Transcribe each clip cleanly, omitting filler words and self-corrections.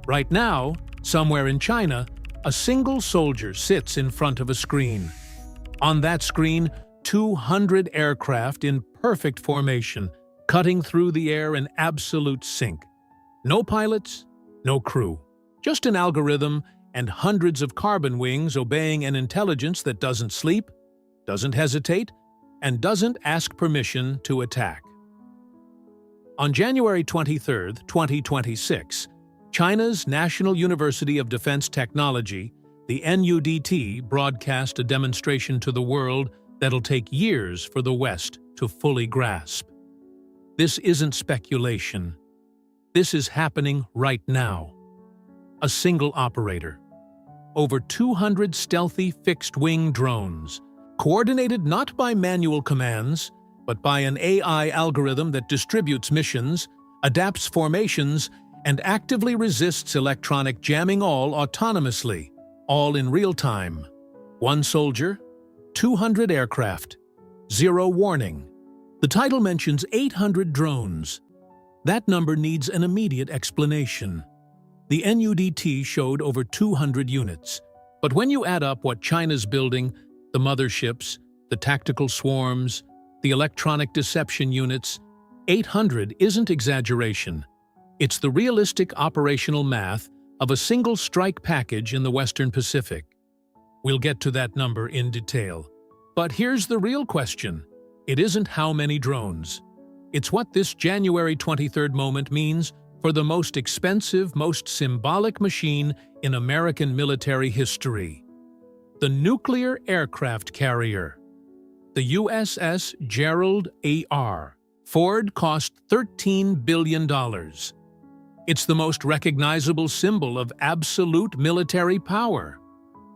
Right now, somewhere in China, a single soldier sits in front of a screen. On that screen, 200 aircraft in perfect formation, cutting through the air in absolute sync. No pilots, no crew. Just an algorithm and hundreds of carbon wings obeying an intelligence that doesn't sleep, doesn't hesitate, and doesn't ask permission to attack. On January 23, 2026, China's National University of Defense Technology, the NUDT, broadcast a demonstration to the world that'll take years for the West to fully grasp. This isn't speculation. This is happening right now. A single operator. Over 200 stealthy fixed-wing drones, coordinated not by manual commands, but by an AI algorithm that distributes missions, adapts formations, and actively resists electronic jamming, all autonomously, all in real time. One soldier, 200 aircraft, zero warning. The title mentions 800 drones. That number needs an immediate explanation. The NUDT showed over 200 units. But when you add up what China's building, the motherships, the tactical swarms, the electronic deception units, 800 isn't exaggeration. It's the realistic operational math of a single strike package in the Western Pacific. We'll get to that number in detail. But here's the real question. It isn't how many drones. It's what this January 23rd moment means for the most expensive, most symbolic machine in American military history. The nuclear aircraft carrier. The USS Gerald A.R. Ford cost $13 billion. It's the most recognizable symbol of absolute military power.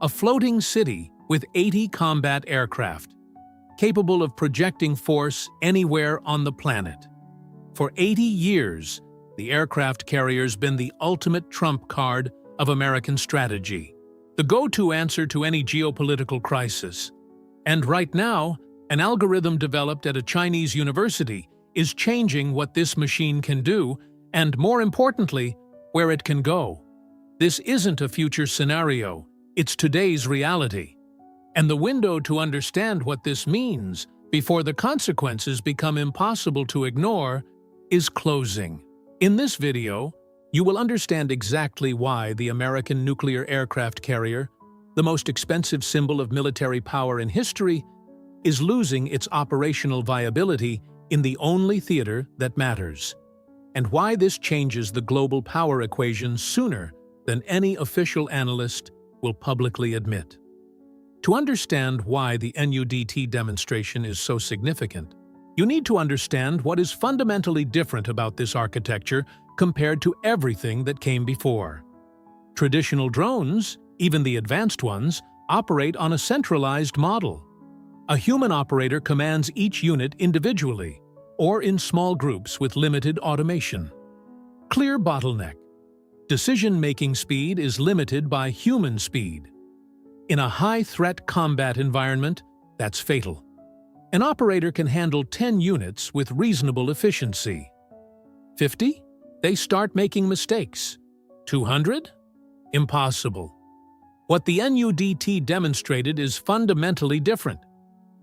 A floating city with 80 combat aircraft, capable of projecting force anywhere on the planet. For 80 years, the aircraft carrier's been the ultimate trump card of American strategy, the go-to answer to any geopolitical crisis. And right now, an algorithm developed at a Chinese university is changing what this machine can do, and more importantly, where it can go. This isn't a future scenario, it's today's reality. And the window to understand what this means before the consequences become impossible to ignore is closing. In this video, you will understand exactly why the American nuclear aircraft carrier, the most expensive symbol of military power in history, is losing its operational viability in the only theater that matters, and why this changes the global power equation sooner than any official analyst will publicly admit. To understand why the NUDT demonstration is so significant, you need to understand what is fundamentally different about this architecture compared to everything that came before. Traditional drones, even the advanced ones, operate on a centralized model. A human operator commands each unit individually, or in small groups with limited automation. Clear bottleneck. Decision-making speed is limited by human speed. In a high-threat combat environment, that's fatal. An operator can handle 10 units with reasonable efficiency. 50? They start making mistakes. 200? Impossible. What the NUDT demonstrated is fundamentally different.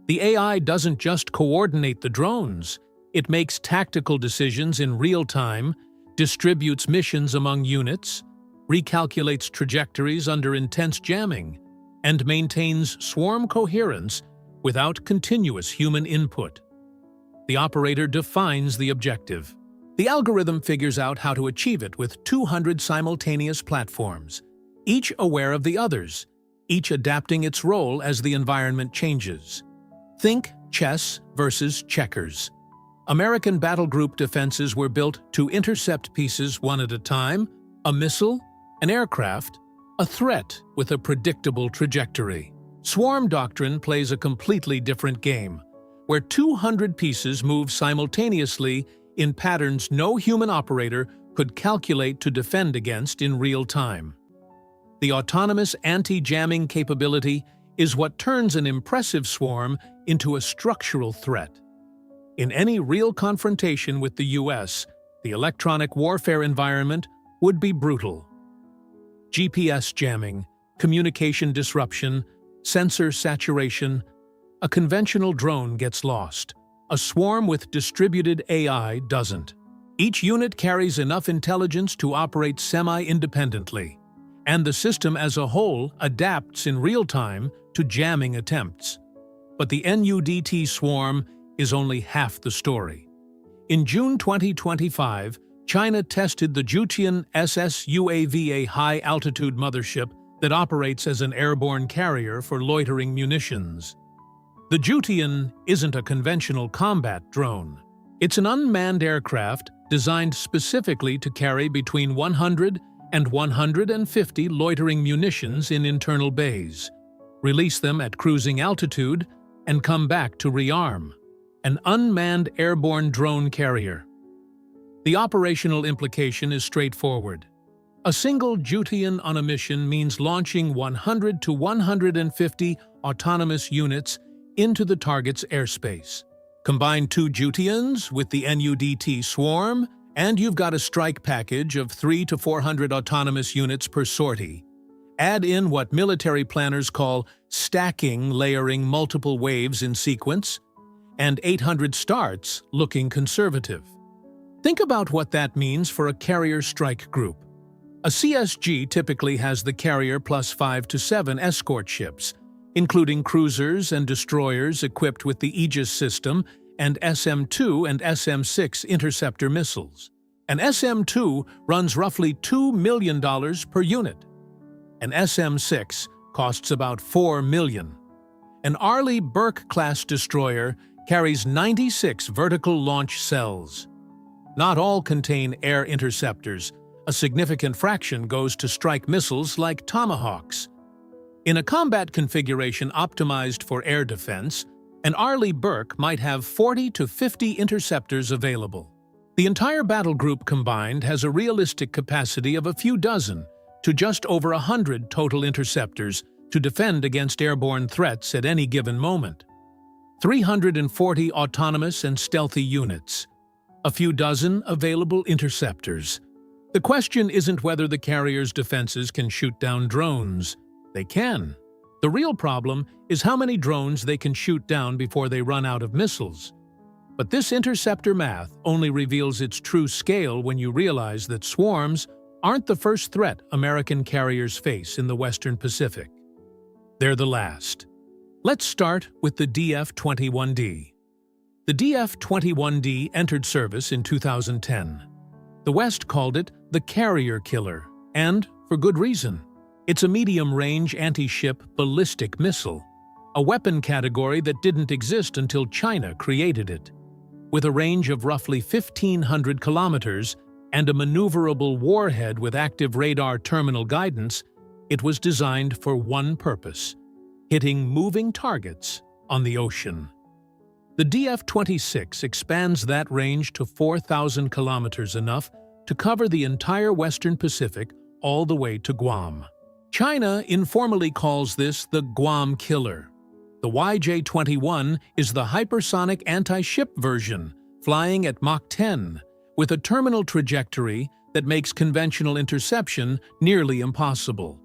The AI doesn't just coordinate the drones, it makes tactical decisions in real time, distributes missions among units, recalculates trajectories under intense jamming, and maintains swarm coherence without continuous human input. The operator defines the objective. The algorithm figures out how to achieve it with 200 simultaneous platforms, each aware of the others, each adapting its role as the environment changes. Think chess versus checkers. American battle group defenses were built to intercept pieces one at a time, a missile, an aircraft, a threat with a predictable trajectory. Swarm doctrine plays a completely different game, where 200 pieces move simultaneously in patterns no human operator could calculate to defend against in real time. The autonomous anti-jamming capability is what turns an impressive swarm into a structural threat. In any real confrontation with the US, the electronic warfare environment would be brutal. GPS jamming, communication disruption, sensor saturation. A conventional drone gets lost. A swarm with distributed AI doesn't. Each unit carries enough intelligence to operate semi-independently, and the system as a whole adapts in real time to jamming attempts. But the NUDT swarm is only half the story. In June 2025, China tested the Jutian SSUAV, a high-altitude mothership that operates as an airborne carrier for loitering munitions. The Jutian isn't a conventional combat drone. It's an unmanned aircraft designed specifically to carry between 100 and 150 loitering munitions in internal bays, release them at cruising altitude, and come back to rearm. An unmanned airborne drone carrier. The operational implication is straightforward. A single Jutian on a mission means launching 100 to 150 autonomous units into the target's airspace. Combine 2 Jutians with the NUDT swarm, and you've got a strike package of 300 to 400 autonomous units per sortie. Add in what military planners call stacking, layering multiple waves in sequence, and 800 starts looking conservative. Think about what that means for a carrier strike group. A CSG typically has the carrier plus 5 to 7 escort ships, including cruisers and destroyers equipped with the Aegis system and SM-2 and SM-6 interceptor missiles. An SM-2 runs roughly $2 million per unit. An SM-6 costs about $4 million. An Arleigh Burke-class destroyer carries 96 vertical launch cells. Not all contain air interceptors. A significant fraction goes to strike missiles like Tomahawks. In a combat configuration optimized for air defense, an Arleigh Burke might have 40 to 50 interceptors available. The entire battle group combined has a realistic capacity of a few dozen to just over 100 total interceptors to defend against airborne threats at any given moment. 340 autonomous and stealthy units. A few dozen available interceptors. The question isn't whether the carrier's defenses can shoot down drones. They can. The real problem is how many drones they can shoot down before they run out of missiles. But this interceptor math only reveals its true scale when you realize that swarms aren't the first threat American carriers face in the Western Pacific. They're the last. Let's start with the DF-21D. The DF-21D entered service in 2010. The West called it the carrier killer, and for good reason. It's a medium-range anti-ship ballistic missile, a weapon category that didn't exist until China created it. With a range of roughly 1,500 kilometers and a maneuverable warhead with active radar terminal guidance, it was designed for one purpose: hitting moving targets on the ocean. The DF-26 expands that range to 4,000 kilometers, enough to cover the entire Western Pacific all the way to Guam. China informally calls this the Guam Killer. The YJ-21 is the hypersonic anti-ship version, flying at Mach 10, with a terminal trajectory that makes conventional interception nearly impossible.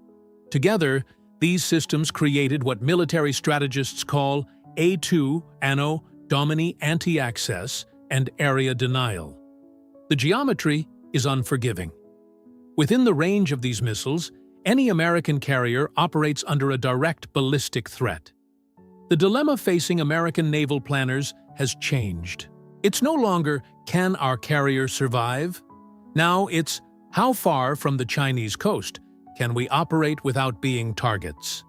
Together, these systems created what military strategists call A2, Anno Domini anti-access, and area denial. The geometry is unforgiving. Within the range of these missiles, any American carrier operates under a direct ballistic threat. The dilemma facing American naval planners has changed. It's no longer, can our carrier survive? Now it's, how far from the Chinese coast can we operate without being targets?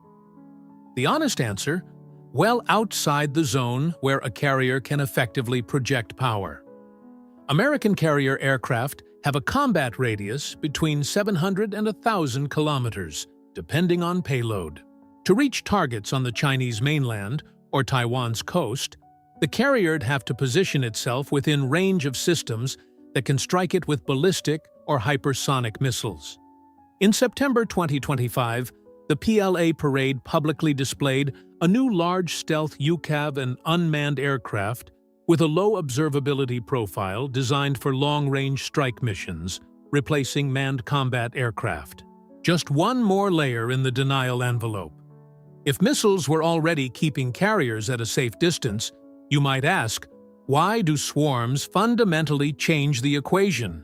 The honest answer, well outside the zone where a carrier can effectively project power. American carrier aircraft have a combat radius between 700 and 1,000 kilometers, depending on payload. To reach targets on the Chinese mainland or Taiwan's coast, the carrier'd have to position itself within range of systems that can strike it with ballistic or hypersonic missiles. In September 2025, the PLA parade publicly displayed a new large stealth UCAV and unmanned aircraft with a low observability profile designed for long-range strike missions, replacing manned combat aircraft. Just one more layer in the denial envelope. If missiles were already keeping carriers at a safe distance, you might ask, why do swarms fundamentally change the equation?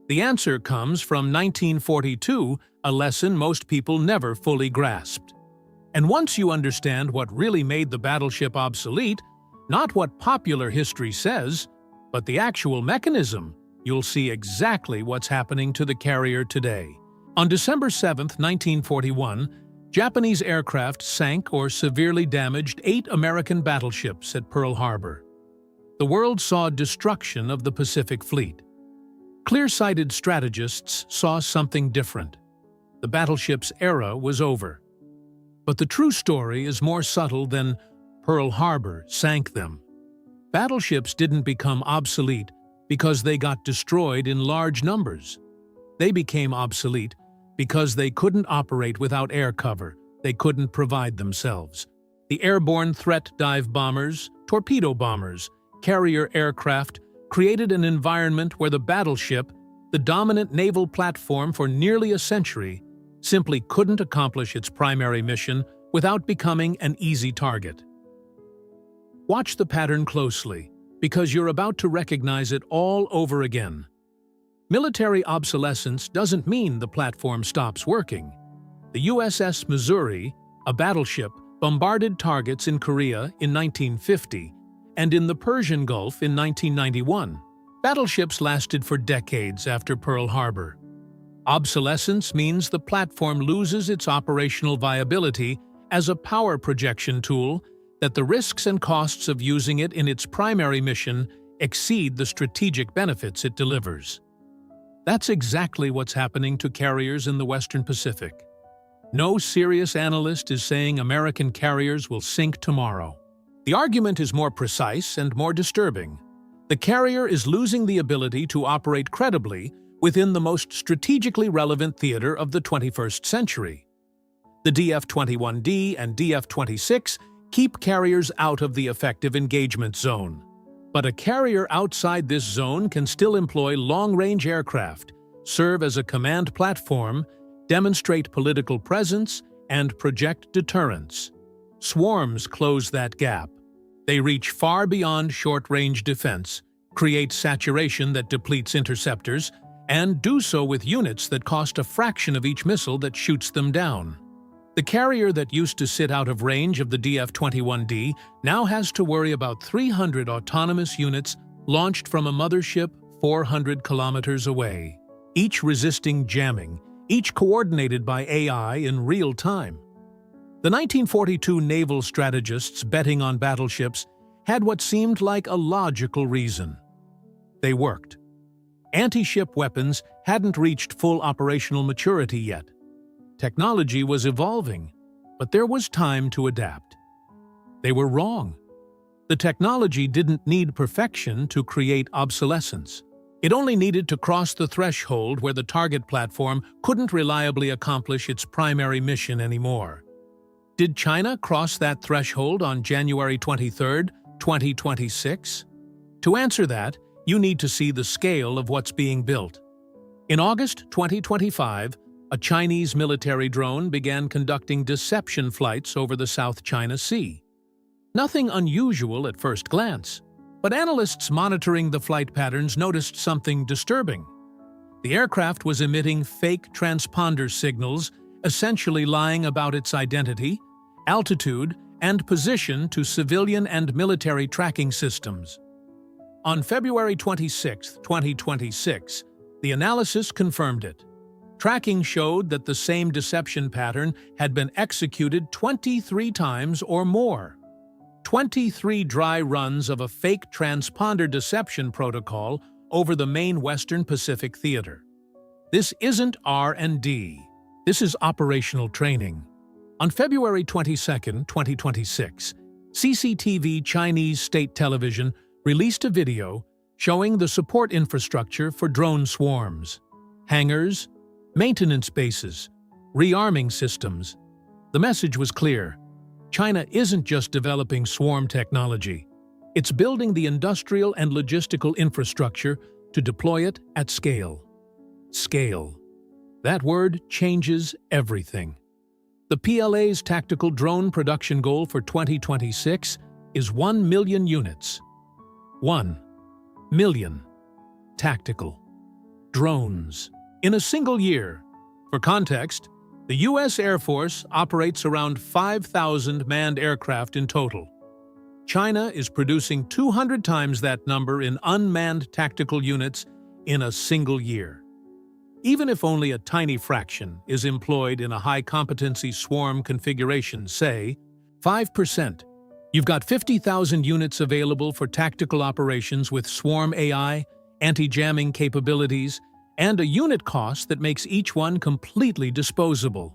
The answer comes from 1942, a lesson most people never fully grasped. And once you understand what really made the battleship obsolete, not what popular history says, but the actual mechanism, you'll see exactly what's happening to the carrier today. On December 7, 1941, Japanese aircraft sank or severely damaged 8 American battleships at Pearl Harbor. The world saw destruction of the Pacific Fleet. Clear-sighted strategists saw something different. The battleship's era was over. But the true story is more subtle than Pearl Harbor sank them. Battleships didn't become obsolete because they got destroyed in large numbers. They became obsolete because they couldn't operate without air cover. They couldn't provide themselves. The airborne threat dive bombers, torpedo bombers, carrier aircraft created an environment where the battleship, the dominant naval platform for nearly a century, simply couldn't accomplish its primary mission without becoming an easy target. Watch the pattern closely, because you're about to recognize it all over again. Military obsolescence doesn't mean the platform stops working. The USS Missouri, a battleship, bombarded targets in Korea in 1950 and in the Persian Gulf in 1991. Battleships lasted for decades after Pearl Harbor. Obsolescence means the platform loses its operational viability as a power projection tool, that the risks and costs of using it in its primary mission exceed the strategic benefits it delivers. That's exactly what's happening to carriers in the Western Pacific. No serious analyst is saying American carriers will sink tomorrow. The argument is more precise and more disturbing. The carrier is losing the ability to operate credibly within the most strategically relevant theater of the 21st century. The DF-21D and DF-26 keep carriers out of the effective engagement zone. But a carrier outside this zone can still employ long-range aircraft, serve as a command platform, demonstrate political presence, and project deterrence. Swarms close that gap. They reach far beyond short-range defense, create saturation that depletes interceptors, and do so with units that cost a fraction of each missile that shoots them down. The carrier that used to sit out of range of the DF-21D now has to worry about 300 autonomous units launched from a mothership 400 kilometers away, each resisting jamming, each coordinated by AI in real time. The 1942 naval strategists betting on battleships had what seemed like a logical reason. They worked. Anti-ship weapons hadn't reached full operational maturity yet. Technology was evolving, but there was time to adapt. They were wrong. The technology didn't need perfection to create obsolescence. It only needed to cross the threshold where the target platform couldn't reliably accomplish its primary mission anymore. Did China cross that threshold on January 23, 2026? To answer that, you need to see the scale of what's being built. In August 2025, a Chinese military drone began conducting deception flights over the South China Sea. Nothing unusual at first glance, but analysts monitoring the flight patterns noticed something disturbing. The aircraft was emitting fake transponder signals, essentially lying about its identity, altitude, and position to civilian and military tracking systems. On February 26, 2026, the analysis confirmed it. Tracking showed that the same deception pattern had been executed 23 times or more. 23 dry runs of a fake transponder deception protocol over the main Western Pacific theater. This isn't R&D. This is operational training. On February 22, 2026, CCTV Chinese state television released a video showing the support infrastructure for drone swarms. Hangars, maintenance bases, rearming systems. The message was clear. China isn't just developing swarm technology. It's building the industrial and logistical infrastructure to deploy it at scale. Scale. That word changes everything. The PLA's tactical drone production goal for 2026 is 1 million units. 1 million tactical drones in a single year. For context, the U.S. Air Force operates around 5,000 manned aircraft in total. China is producing 200 times that number in unmanned tactical units in a single year. Even if only a tiny fraction is employed in a high-competency swarm configuration, say 5%, you've got 50,000 units available for tactical operations with swarm AI, anti-jamming capabilities, and a unit cost that makes each one completely disposable.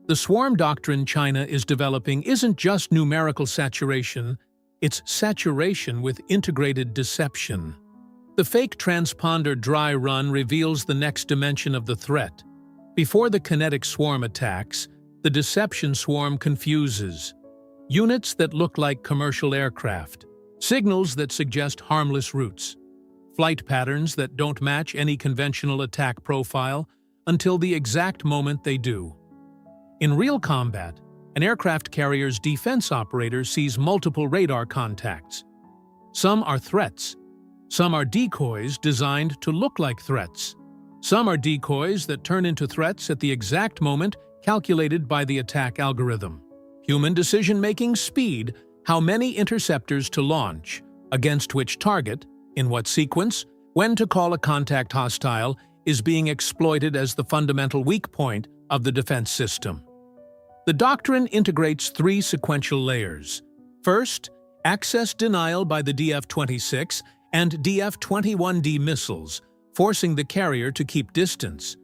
The swarm doctrine China is developing isn't just numerical saturation, it's saturation with integrated deception. The fake transponder dry run reveals the next dimension of the threat. Before the kinetic swarm attacks, the deception swarm confuses. Units that look like commercial aircraft, signals that suggest harmless routes, flight patterns that don't match any conventional attack profile until the exact moment they do. In real combat, an aircraft carrier's defense operator sees multiple radar contacts. Some are threats. Some are decoys designed to look like threats. Some are decoys that turn into threats at the exact moment calculated by the attack algorithm. Human decision-making speed, how many interceptors to launch, against which target, in what sequence, when to call a contact hostile, is being exploited as the fundamental weak point of the defense system. The doctrine integrates 3 sequential layers. First, access denial by the DF-26 and DF-21D missiles, forcing the carrier to keep distance.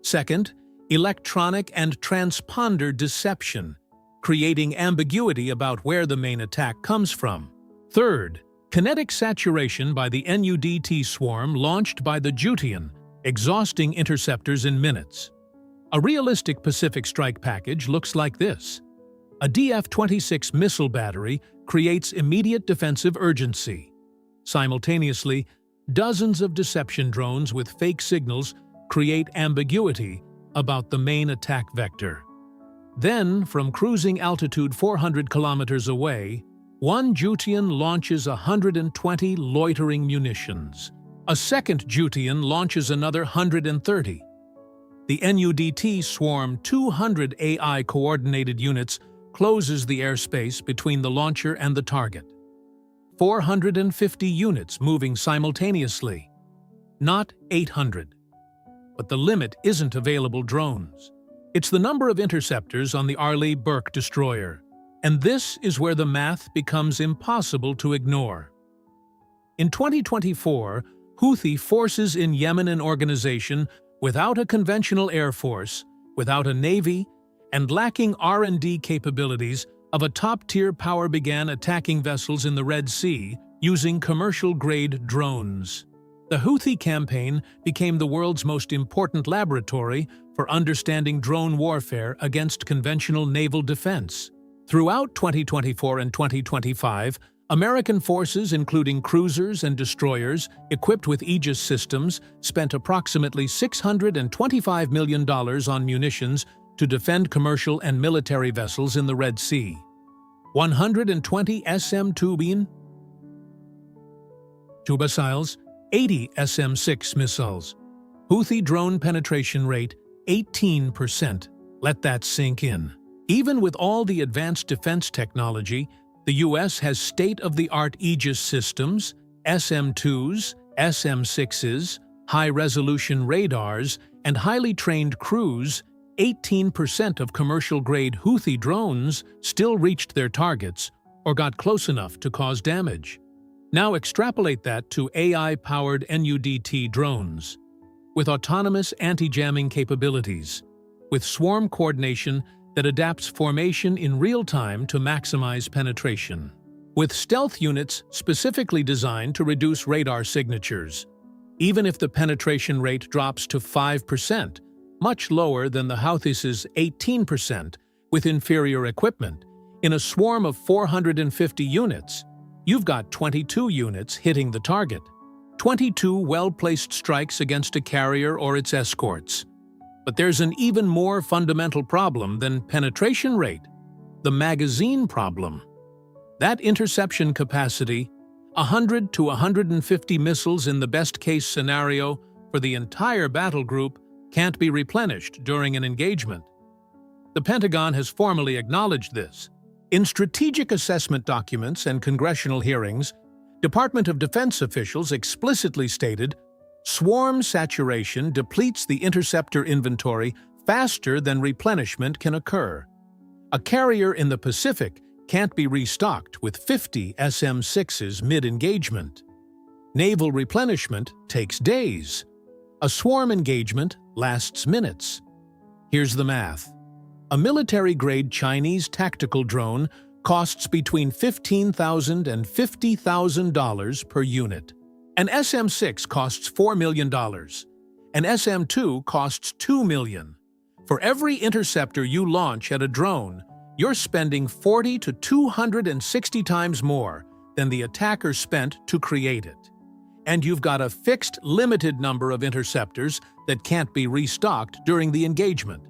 Second, electronic and transponder deception, creating ambiguity about where the main attack comes from. Third, kinetic saturation by the NUDT swarm launched by the Jutian, exhausting interceptors in minutes. A realistic Pacific strike package looks like this. A DF-26 missile battery creates immediate defensive urgency. Simultaneously, dozens of deception drones with fake signals create ambiguity about the main attack vector. Then, from cruising altitude 400 kilometers away, one Jutian launches 120 loitering munitions. A second Jutian launches another 130. The NUDT swarm 200 AI-coordinated units closes the airspace between the launcher and the target. 450 units moving simultaneously, not 800. But the limit isn't available drones. It's the number of interceptors on the Arleigh Burke destroyer. And this is where the math becomes impossible to ignore. In 2024, Houthi forces in Yemen, an organization without a conventional air force, without a navy, and lacking R&D capabilities of a top-tier power, began attacking vessels in the Red Sea using commercial-grade drones. The Houthi campaign became the world's most important laboratory for understanding drone warfare against conventional naval defense. Throughout 2024 and 2025, American forces, including cruisers and destroyers equipped with Aegis systems, spent approximately $625 million on munitions to defend commercial and military vessels in the Red Sea. 120 SM-2 missiles, 80 SM-6 missiles. Houthi drone penetration rate, 18%. Let that sink in. Even with all the advanced defense technology, the U.S. has state-of-the-art Aegis systems, SM-2s, SM-6s, high-resolution radars, and highly trained crews. 18% of commercial-grade Houthi drones still reached their targets or got close enough to cause damage. Now extrapolate that to AI-powered NUDT drones. With autonomous anti-jamming capabilities, with swarm coordination that adapts formation in real time to maximize penetration, with stealth units specifically designed to reduce radar signatures, even if the penetration rate drops to 5%, much lower than the Houthis' 18%, with inferior equipment. In a swarm of 450 units, you've got 22 units hitting the target. 22 well-placed strikes against a carrier or its escorts. But there's an even more fundamental problem than penetration rate: the magazine problem. That interception capacity, 100 to 150 missiles in the best-case scenario for the entire battle group, can't be replenished during an engagement. The Pentagon has formally acknowledged this. In strategic assessment documents and congressional hearings, Department of Defense officials explicitly stated, "Swarm saturation depletes the interceptor inventory faster than replenishment can occur. A carrier in the Pacific can't be restocked with 50 SM-6s mid-engagement. Naval replenishment takes days. A swarm engagement lasts minutes." Here's the math. A military-grade Chinese tactical drone costs between $15,000 and $50,000 per unit. An SM-6 costs $4 million. An SM-2 costs $2 million. For every interceptor you launch at a drone, you're spending 40 to 260 times more than the attacker spent to create it. And you've got a fixed, limited number of interceptors that can't be restocked during the engagement.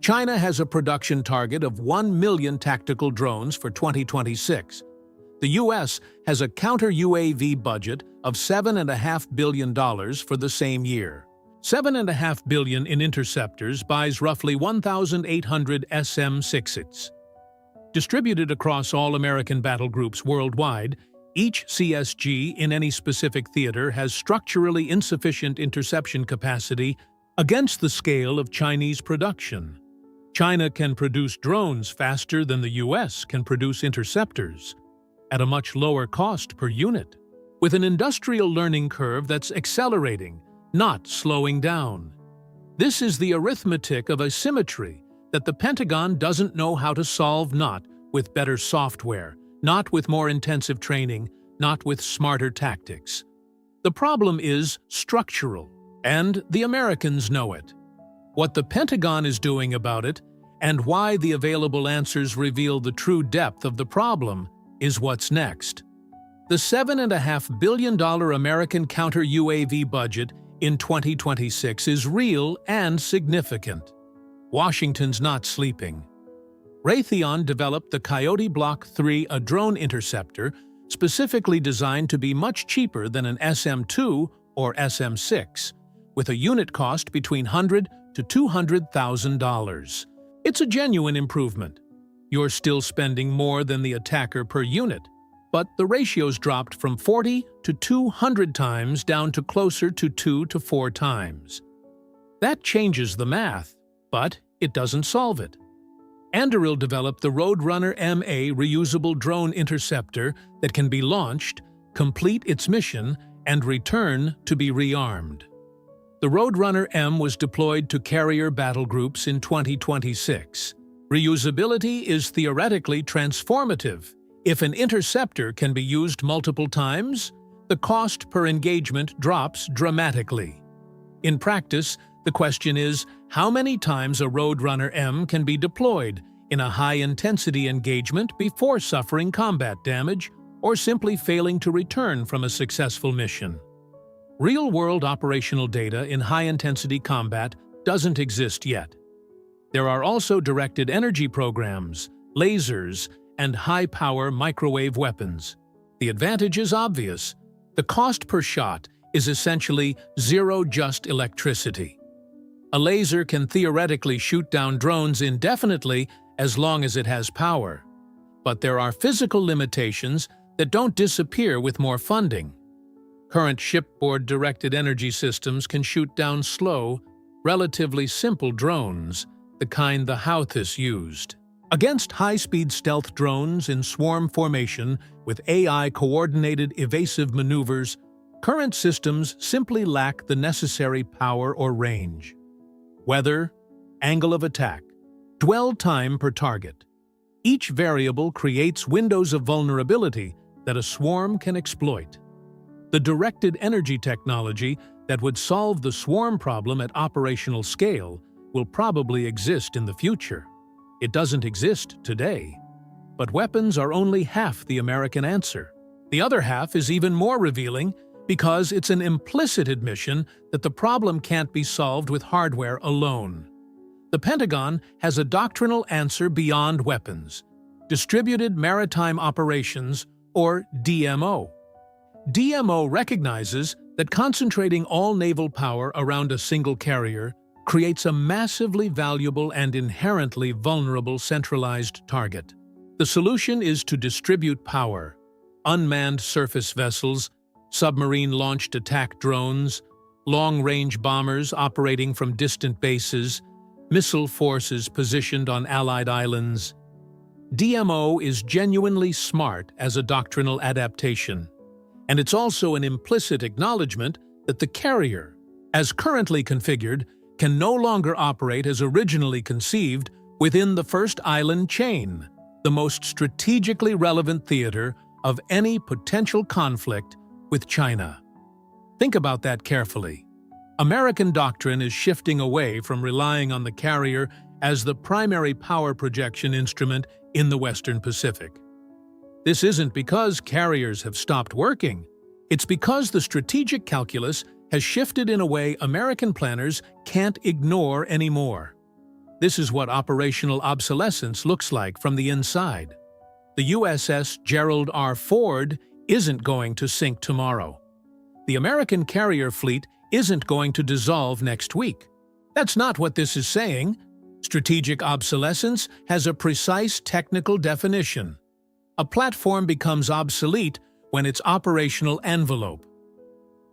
China has a production target of 1 million tactical drones for 2026. The U.S. has a counter-UAV budget of $7.5 billion for the same year. $7.5 billion in interceptors buys roughly 1,800 SM-6s. Distributed across all American battle groups worldwide, each CSG in any specific theater has structurally insufficient interception capacity against the scale of Chinese production. China can produce drones faster than the U.S. can produce interceptors, at a much lower cost per unit, with an industrial learning curve that's accelerating, not slowing down. This is the arithmetic of asymmetry that the Pentagon doesn't know how to solve, not with better software, not with more intensive training, not with smarter tactics. The problem is structural, and the Americans know it. What the Pentagon is doing about it, and why the available answers reveal the true depth of the problem, is what's next. The $7.5 billion American counter-UAV budget in 2026 is real and significant. Washington's not sleeping. Raytheon developed the Coyote Block 3, a drone interceptor specifically designed to be much cheaper than an SM-2 or SM-6, with a unit cost between $100,000 to $200,000. It's a genuine improvement. You're still spending more than the attacker per unit, but the ratio's dropped from 40 to 200 times down to closer to 2 to 4 times. That changes the math, but it doesn't solve it. Anduril developed the Roadrunner MA reusable drone interceptor that can be launched, complete its mission, and return to be rearmed. The Roadrunner M was deployed to carrier battle groups in 2026. Reusability is theoretically transformative. If an interceptor can be used multiple times, the cost per engagement drops dramatically. In practice, the question is, how many times a Roadrunner M can be deployed in a high-intensity engagement before suffering combat damage or simply failing to return from a successful mission? Real-world operational data in high-intensity combat doesn't exist yet. There are also directed energy programs, lasers, and high-power microwave weapons. The advantage is obvious. The cost per shot is essentially zero just electricity. A laser can theoretically shoot down drones indefinitely as long as it has power. But there are physical limitations that don't disappear with more funding. Current shipboard directed energy systems can shoot down slow, relatively simple drones, the kind the Houthis used. Against high-speed stealth drones in swarm formation with AI-coordinated evasive maneuvers, current systems simply lack the necessary power or range. Weather, angle of attack, dwell time per target. Each variable creates windows of vulnerability that a swarm can exploit. The directed energy technology that would solve the swarm problem at operational scale will probably exist in the future. It doesn't exist today. But weapons are only half the American answer. The other half is even more revealing Because it's an implicit admission that the problem can't be solved with hardware alone. The Pentagon has a doctrinal answer beyond weapons: Distributed Maritime Operations, or DMO. DMO recognizes that concentrating all naval power around a single carrier creates a massively valuable and inherently vulnerable centralized target. The solution is to distribute power: unmanned surface vessels, submarine-launched attack drones, long-range bombers operating from distant bases, missile forces positioned on allied islands. DMO is genuinely smart as a doctrinal adaptation, and it's also an implicit acknowledgement that the carrier, as currently configured, can no longer operate as originally conceived within the first island chain, the most strategically relevant theater of any potential conflict with China. Think about that carefully. American doctrine is shifting away from relying on the carrier as the primary power projection instrument in the Western Pacific. This isn't because carriers have stopped working. It's because the strategic calculus has shifted in a way American planners can't ignore anymore. This is what operational obsolescence looks like from the inside. The USS Gerald R. Ford isn't going to sink tomorrow. The American carrier fleet isn't going to dissolve next week. That's not what this is saying. Strategic obsolescence has a precise technical definition. A platform becomes obsolete when its operational envelope,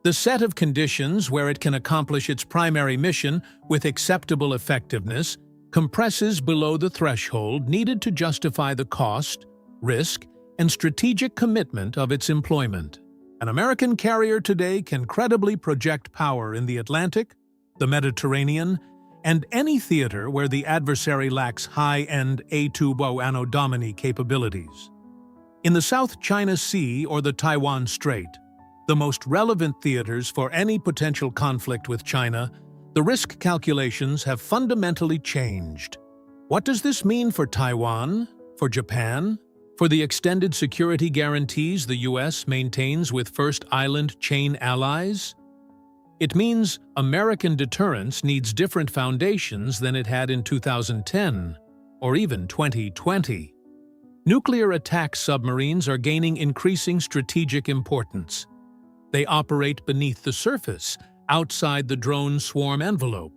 the set of conditions where it can accomplish its primary mission with acceptable effectiveness, compresses below the threshold needed to justify the cost, risk, and strategic commitment of its employment. An American carrier today can credibly project power in the Atlantic, the Mediterranean, and any theater where the adversary lacks high-end A2 Anno Domini capabilities. In the South China Sea or the Taiwan Strait, the most relevant theaters for any potential conflict with China, the risk calculations have fundamentally changed. What does this mean for Taiwan, for Japan, for the extended security guarantees the U.S. maintains with First Island chain allies? It means American deterrence needs different foundations than it had in 2010, or even 2020. Nuclear attack submarines are gaining increasing strategic importance. They operate beneath the surface, outside the drone swarm envelope.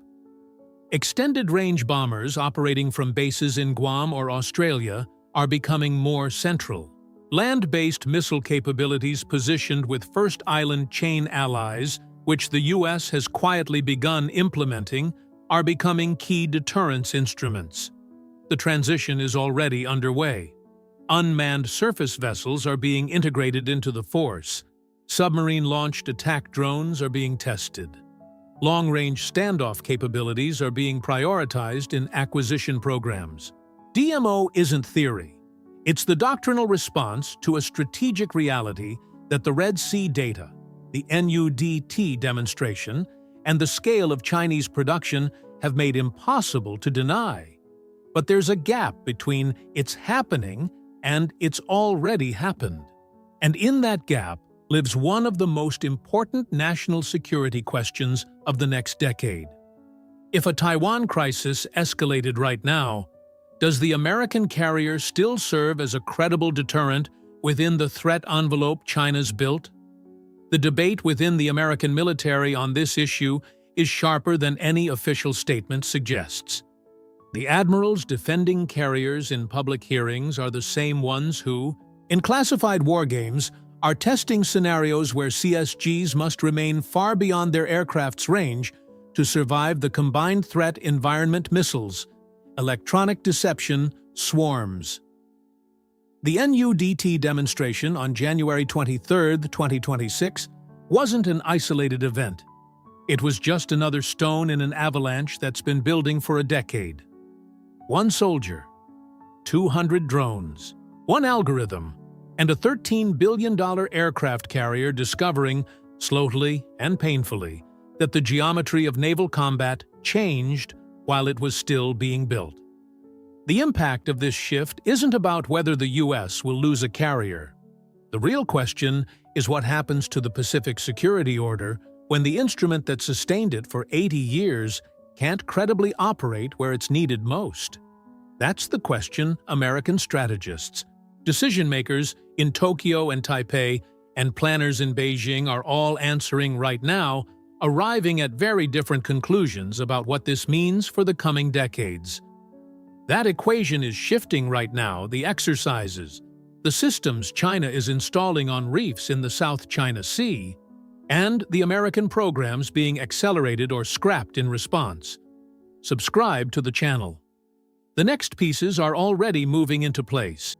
Extended-range bombers operating from bases in Guam or Australia are becoming more central. Land-based missile capabilities positioned with First Island chain allies, which the U.S. has quietly begun implementing, are becoming key deterrence instruments. The transition is already underway. Unmanned surface vessels are being integrated into the force. Submarine-launched attack drones are being tested. Long-range standoff capabilities are being prioritized in acquisition programs. DMO isn't theory. It's the doctrinal response to a strategic reality that the Red Sea data, the NUDT demonstration, and the scale of Chinese production have made impossible to deny. But there's a gap between it's happening and it's already happened. And in that gap lives one of the most important national security questions of the next decade. If a Taiwan crisis escalated right now, does the American carrier still serve as a credible deterrent within the threat envelope China's built? The debate within the American military on this issue is sharper than any official statement suggests. The admirals defending carriers in public hearings are the same ones who, in classified wargames, are testing scenarios where CSGs must remain far beyond their aircraft's range to survive the combined threat environment missiles, electronic deception, swarms. The NUDT demonstration on January 23, 2026, wasn't an isolated event. It was just another stone in an avalanche that's been building for a decade. One soldier, 200 drones, one algorithm, and a $13 billion aircraft carrier discovering, slowly and painfully, that the geometry of naval combat changed while it was still being built. The impact of this shift isn't about whether the U.S. will lose a carrier. The real question is what happens to the Pacific Security Order when the instrument that sustained it for 80 years can't credibly operate where it's needed most. That's the question American strategists, decision-makers in Tokyo and Taipei, and planners in Beijing are all answering right now, arriving at very different conclusions about what this means for the coming decades. That equation is shifting right now, the exercises, the systems China is installing on reefs in the South China Sea, and the American programs being accelerated or scrapped in response. Subscribe to the channel. The next pieces are already moving into place.